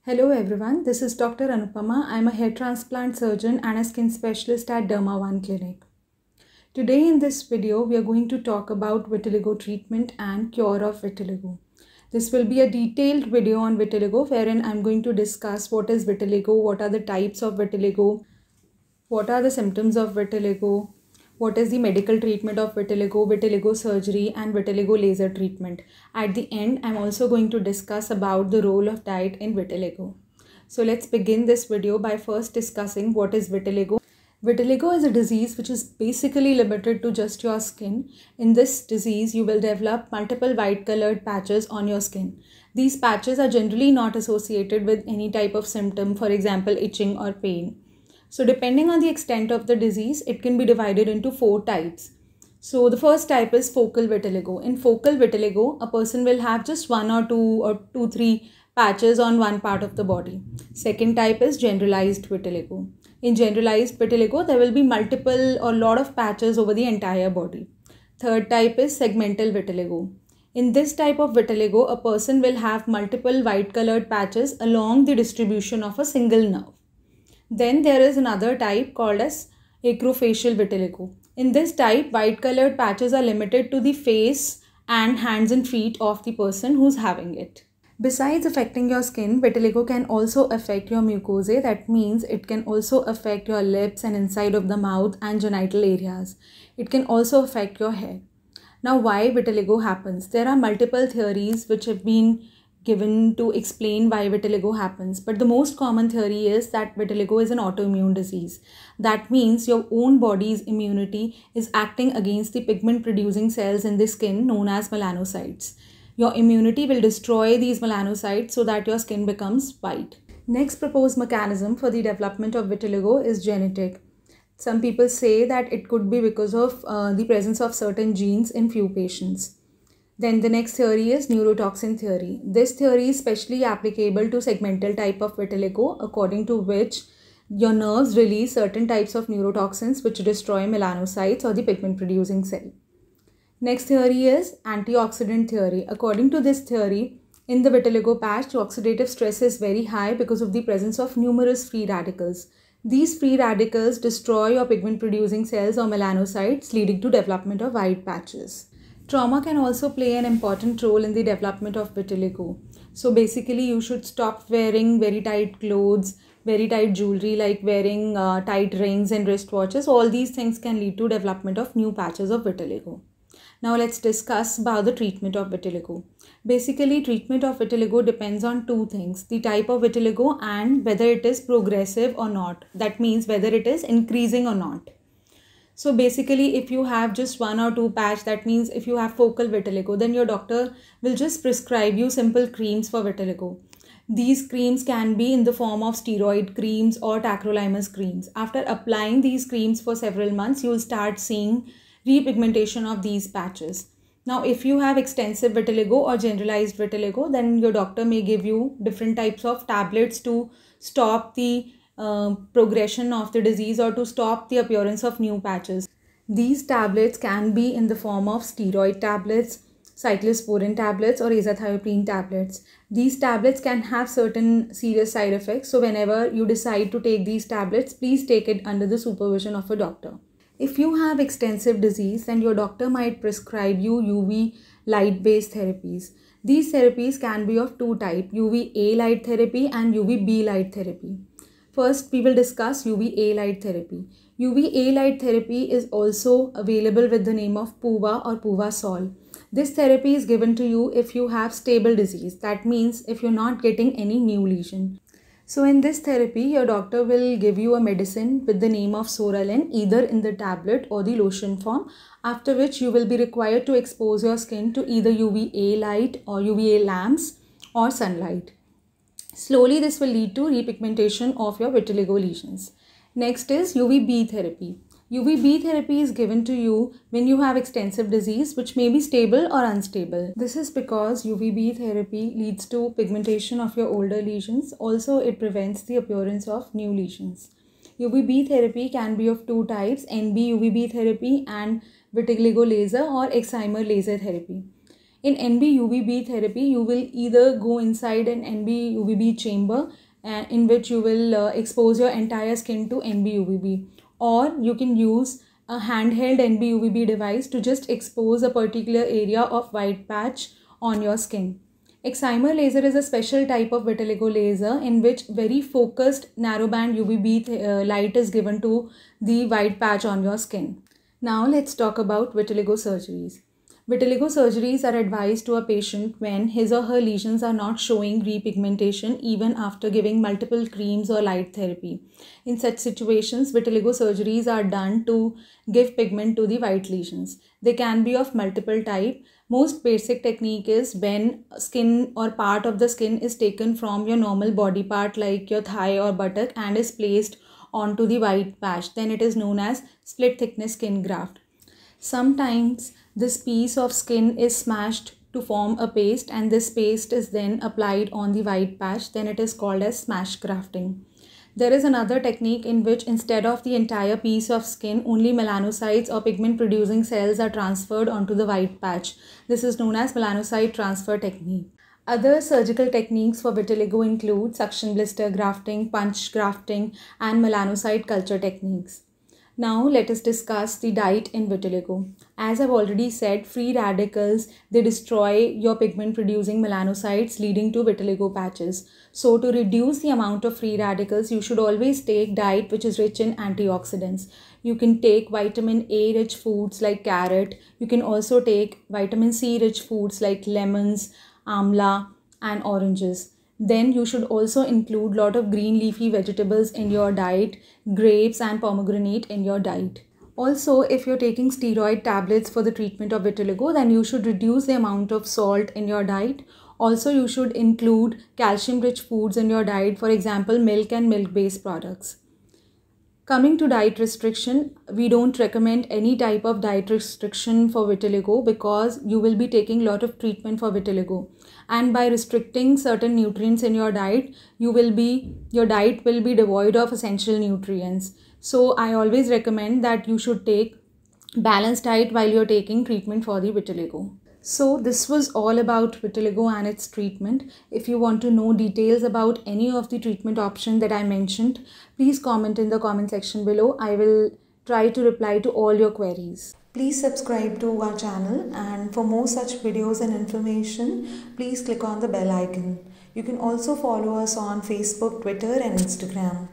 Hello everyone, this is Dr. Anupama. I'm a hair transplant surgeon and a skin specialist at Derma One Clinic. Today in this video, we are going to talk about vitiligo treatment and cure of vitiligo. This will be a detailed video on vitiligo wherein I'm going to discuss what is vitiligo, what are the types of vitiligo, what are the symptoms of vitiligo, what is the medical treatment of vitiligo, vitiligo surgery and vitiligo laser treatment. At the end, I'm also going to discuss about the role of diet in vitiligo. So let's begin this video by first discussing what is vitiligo. Vitiligo is a disease which is basically limited to just your skin. In this disease, you will develop multiple white colored patches on your skin. These patches are generally not associated with any type of symptom, for example, itching or pain. So depending on the extent of the disease, it can be divided into 4 types. So the first type is focal vitiligo. In focal vitiligo, a person will have just 1 or 3 patches on one part of the body. Second type is generalized vitiligo. In generalized vitiligo, there will be multiple or lot of patches over the entire body. Third type is segmental vitiligo. In this type of vitiligo, a person will have multiple white colored patches along the distribution of a single nerve. Then there is another type called as acrofacial vitiligo. In this type, white colored patches are limited to the face and hands and feet of the person who's having it. Besides affecting your skin, vitiligo can also affect your mucosae. That means it can also affect your lips and inside of the mouth and genital areas. It can also affect your hair. Now, why vitiligo happens? There are multiple theories which have been given to explain why vitiligo happens, but the most common theory is that vitiligo is an autoimmune disease. That means your own body's immunity is acting against the pigment producing cells in the skin known as melanocytes. Your immunity will destroy these melanocytes so that your skin becomes white. Next proposed mechanism for the development of vitiligo is genetic. Some people say that it could be because of the presence of certain genes in few patients. Then the next theory is neurotoxin theory. This theory is specially applicable to segmental type of vitiligo, according to which your nerves release certain types of neurotoxins which destroy melanocytes or the pigment producing cell. Next theory is antioxidant theory. According to this theory, in the vitiligo patch, oxidative stress is very high because of the presence of numerous free radicals. These free radicals destroy your pigment producing cells or melanocytes, leading to development of white patches. Trauma can also play an important role in the development of vitiligo. So basically, you should stop wearing very tight clothes, very tight jewelry like wearing tight rings and wristwatches. All these things can lead to development of new patches of vitiligo. Now let's discuss about the treatment of vitiligo. Basically, treatment of vitiligo depends on 2 things: the type of vitiligo and whether it is progressive or not. That means whether it is increasing or not. So basically, if you have just 1 or 2 patch, that means if you have focal vitiligo, then your doctor will just prescribe you simple creams for vitiligo. These creams can be in the form of steroid creams or tacrolimus creams. After applying these creams for several months, you will start seeing repigmentation of these patches. Now, if you have extensive vitiligo or generalized vitiligo, then your doctor may give you different types of tablets to stop the progression of the disease or to stop the appearance of new patches. These tablets can be in the form of steroid tablets, cyclosporin tablets or azathioprine tablets. These tablets can have certain serious side effects. So whenever you decide to take these tablets, please take it under the supervision of a doctor. If you have extensive disease, then your doctor might prescribe you UV light-based therapies. These therapies can be of 2 types, UVA light therapy and UVB light therapy. First, we will discuss UVA light therapy. UVA light therapy is also available with the name of PUVA or Puvasol. This therapy is given to you if you have stable disease. That means if you're not getting any new lesion. So in this therapy, your doctor will give you a medicine with the name of Soralen, either in the tablet or the lotion form, after which you will be required to expose your skin to either UVA light or UVA lamps or sunlight. Slowly, this will lead to repigmentation of your vitiligo lesions. Next is UVB therapy. UVB therapy is given to you when you have extensive disease which may be stable or unstable. This is because UVB therapy leads to pigmentation of your older lesions. Also, it prevents the appearance of new lesions. UVB therapy can be of 2 types, NB UVB therapy and vitiligo laser or excimer laser therapy. In NB-UVB therapy, you will either go inside an NB-UVB chamber in which you will expose your entire skin to NB-UVB, or you can use a handheld NB-UVB device to just expose a particular area of white patch on your skin. Excimer laser is a special type of vitiligo laser in which very focused narrowband UVB light is given to the white patch on your skin. Now let's talk about vitiligo surgeries. Vitiligo surgeries are advised to a patient when his or her lesions are not showing repigmentation even after giving multiple creams or light therapy. In such situations, vitiligo surgeries are done to give pigment to the white lesions. They can be of multiple type. Most basic technique is when skin or part of the skin is taken from your normal body part like your thigh or buttock and is placed onto the white patch. Then it is known as split thickness skin graft. Sometimes this piece of skin is smashed to form a paste and this paste is then applied on the white patch. Then it is called as smash grafting. There is another technique in which instead of the entire piece of skin, only melanocytes or pigment producing cells are transferred onto the white patch. This is known as melanocyte transfer technique. Other surgical techniques for vitiligo include suction blister grafting, punch grafting, and melanocyte culture techniques. Now let us discuss the diet in vitiligo. As I've already said, free radicals, they destroy your pigment producing melanocytes leading to vitiligo patches. So to reduce the amount of free radicals, you should always take diet which is rich in antioxidants. You can take vitamin A rich foods like carrot. You can also take vitamin C rich foods like lemons, amla, and oranges. Then you should also include a lot of green leafy vegetables in your diet, grapes and pomegranate in your diet. Also, if you're taking steroid tablets for the treatment of vitiligo, then you should reduce the amount of salt in your diet. Also, you should include calcium-rich foods in your diet, for example, milk and milk-based products. Coming to diet restriction, we don't recommend any type of diet restriction for vitiligo because you will be taking a lot of treatment for vitiligo. And by restricting certain nutrients in your diet, your diet will be devoid of essential nutrients. So I always recommend that you should take balanced diet while you're taking treatment for the vitiligo. So this was all about vitiligo and its treatment. If you want to know details about any of the treatment options that I mentioned, please comment in the comment section below. I will try to reply to all your queries. Please subscribe to our channel, and for more such videos and information, please click on the bell icon. You can also follow us on Facebook, Twitter and Instagram.